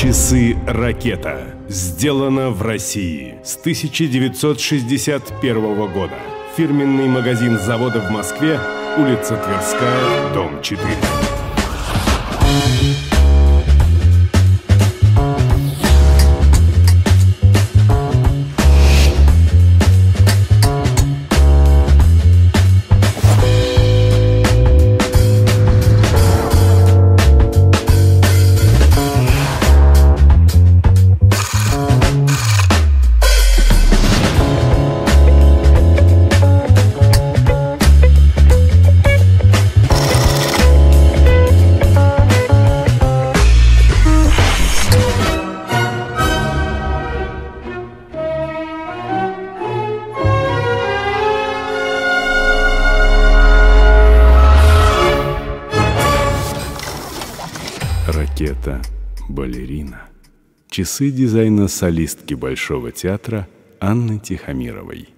Часы «Ракета». Сделано в России с 1961 года. Фирменный магазин завода в Москве, улица Тверская, дом 4. Ракета, балерина. Часы дизайна солистки Большого театра Анны Тихомировой.